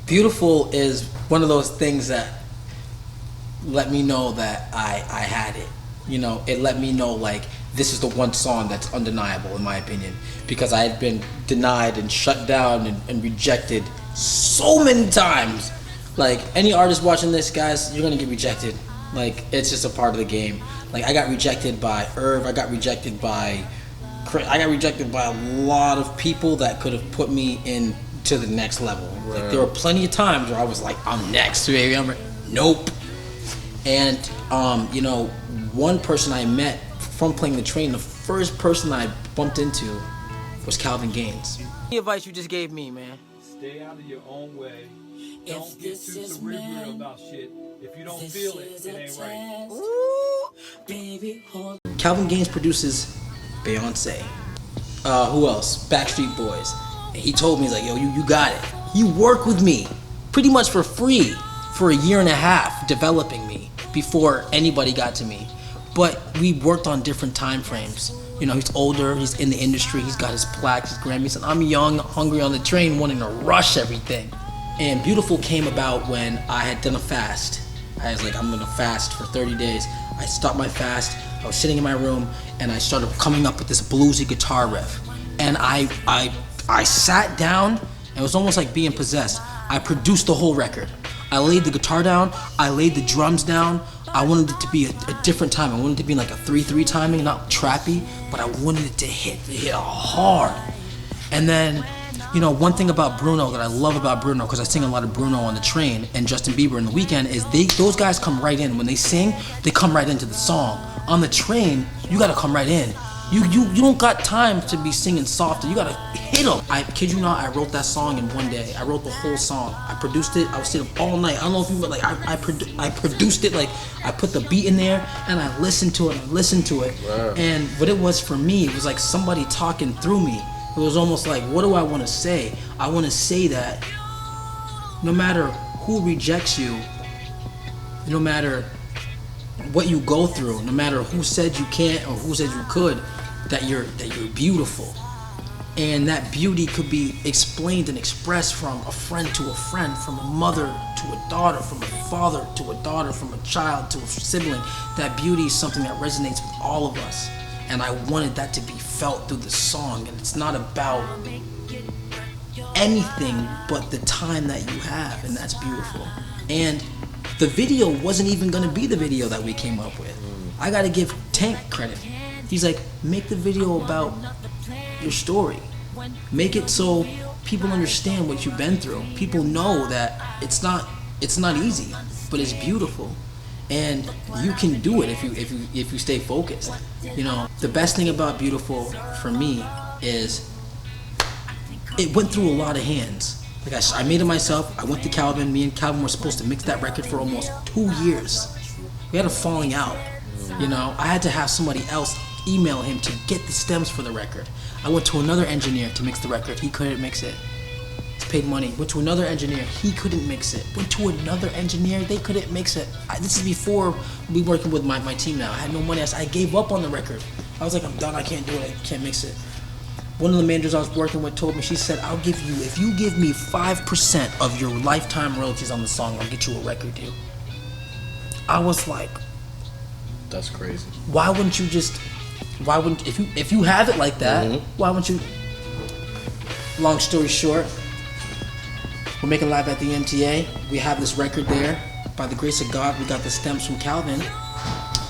Beautiful is one of those things that let me know that I had it. You know, it let me know like this is the one song that's undeniable in my opinion, because I had been denied and shut down and rejected so many times. Like any artist watching this, guys, you're gonna get rejected. Like it's just a part of the game. Like I got rejected by Irv, I got rejected by a lot of people that could have put me into the next level. Right. Like there were plenty of times where I was like, I'm next, baby. I'm nope. And you know, one person I met from playing the train, the first person I bumped into was Calvin Gaines. The advice you just gave me, man. Stay out of your own way. Don't get too cerebral about shit. If you don't feel it, it ain't right. Ooh. Baby, Calvin Gaines produces Beyonce. Who else? Backstreet Boys. And he told me, he's like, yo, you got it. You work with me pretty much for free for a year and a half developing me before anybody got to me. But we worked on different time frames. You know, he's older, he's in the industry, he's got his plaques, his Grammys, and I'm young, hungry on the train, wanting to rush everything. And Beautiful came about when I had done a fast. I was like, I'm gonna fast for 30 days. I stopped my fast, I was sitting in my room, and I started coming up with this bluesy guitar riff. And I sat down, and it was almost like being possessed. I produced the whole record. I laid the guitar down, I laid the drums down. I wanted it to be a different time. I wanted it to be like a 3/3 timing, not trappy, but I wanted it to hit hard. And then, you know, one thing about Bruno that I love about Bruno, because I sing a lot of Bruno on the train and Justin Bieber in the weekend, is those guys come right in. When they sing, they come right into the song. On the train, you gotta come right in. You don't got time to be singing softer. You gotta hit them. I kid you not, I wrote that song in one day. I wrote the whole song. I produced it. I was sitting up all night. I don't know if you like. I produced it. Like I put the beat in there and I listened to it. Wow. And what it was for me, it was like somebody talking through me. It was almost like, what do I want to say? I want to say that no matter who rejects you, no matter what you go through, no matter who said you can't or who said you could, that you're beautiful. And that beauty could be explained and expressed from a friend to a friend, from a mother to a daughter, from a father to a daughter, from a child to a sibling. That beauty is something that resonates with all of us. And I wanted that to be felt through the song. And it's not about anything but the time that you have, and that's beautiful. And the video wasn't even gonna be the video that we came up with. I gotta give Tank credit. He's like, make the video about your story. Make it so people understand what you've been through. People know that it's not easy, but it's beautiful. And you can do it if you stay focused. You know, the best thing about Beautiful for me is it went through a lot of hands. Like I made it myself. I went to Calvin. Me and Calvin were supposed to mix that record for almost 2 years. We had a falling out. You know, I had to have somebody else email him to get the stems for the record. I went to another engineer to mix the record. He couldn't mix it. He's paid money. Went to another engineer. He couldn't mix it. Went to another engineer. They couldn't mix it. This is before we working with my team now. I had no money. I gave up on the record. I was like, I'm done. I can't do it. I can't mix it. One of the managers I was working with told me, she said, I'll give you, if you give me 5% of your lifetime royalties on the song, I'll get you a record deal. I was like, that's crazy. Why wouldn't, if you have it like that, why wouldn't you? Long story short, we're making live at the MTA. We have this record there. By the grace of God, we got the stems from Calvin.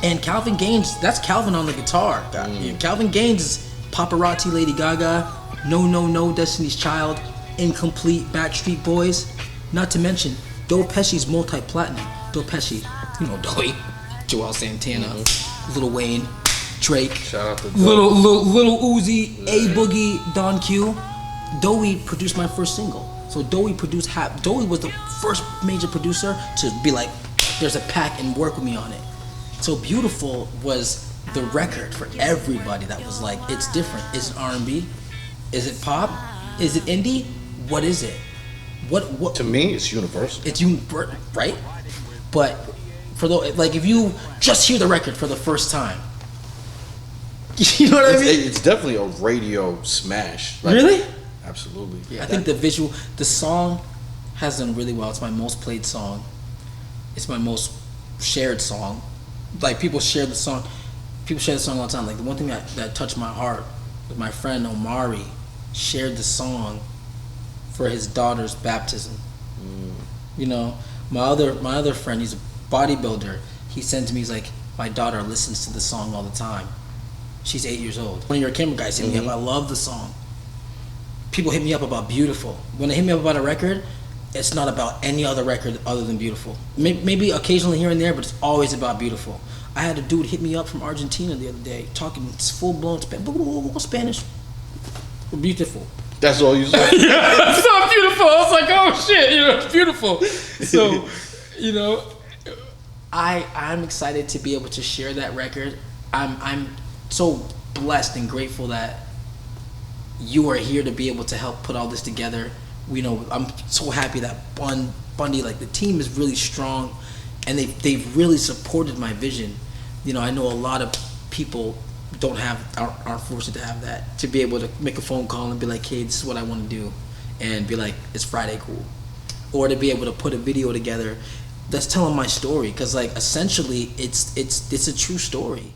And Calvin Gaines, that's Calvin on the guitar. Calvin Gaines is Paparazzi, Lady Gaga, No, Destiny's Child, Incomplete, Backstreet Boys. Not to mention, Joe Pesci's multi-platinum. Joe Pesci, you know Joey, Joel Santana, Lil Wayne, Drake, shout out to Lil Uzi, A Boogie, Don Q. Doey produced my first single. So Doey produced Doey was the first major producer to be like, there's a pack and work with me on it. So Beautiful was the record for everybody that was like, it's different. Is it R&B? Is it pop? Is it indie? What is it? What? To me, it's universal. It's universal, right? But for like, if you just hear the record for the first time, you know what I mean? It's definitely a radio smash. Like, really? Absolutely. Yeah, I think the visual, the song, has done really well. It's my most played song. It's my most shared song. Like people share the song. People share the song all the time. Like the one thing that touched my heart was my friend Omari shared the song for his daughter's baptism. You know, my other friend, he's a bodybuilder. He sent to me, he's like, my daughter listens to the song all the time. She's 8 years old. One of your camera guys hit me up. I love the song. People hit me up about Beautiful. When they hit me up about a record, it's not about any other record other than Beautiful. Maybe occasionally here and there, but it's always about Beautiful. I had a dude hit me up from Argentina the other day, talking full-blown Spanish. Beautiful. That's all you said? Yeah, it's so beautiful. I was like, oh shit, you know, it's beautiful. So, you know, I'm excited to be able to share that record. I'm so blessed and grateful that you are here to be able to help put all this together. You know, I'm so happy that Bundy, like the team is really strong, and they've really supported my vision. You know, I know a lot of people aren't fortunate to have that, to be able to make a phone call and be like, hey, this is what I want to do, and be like, it's Friday cool, or to be able to put a video together that's telling my story, because like essentially it's a true story.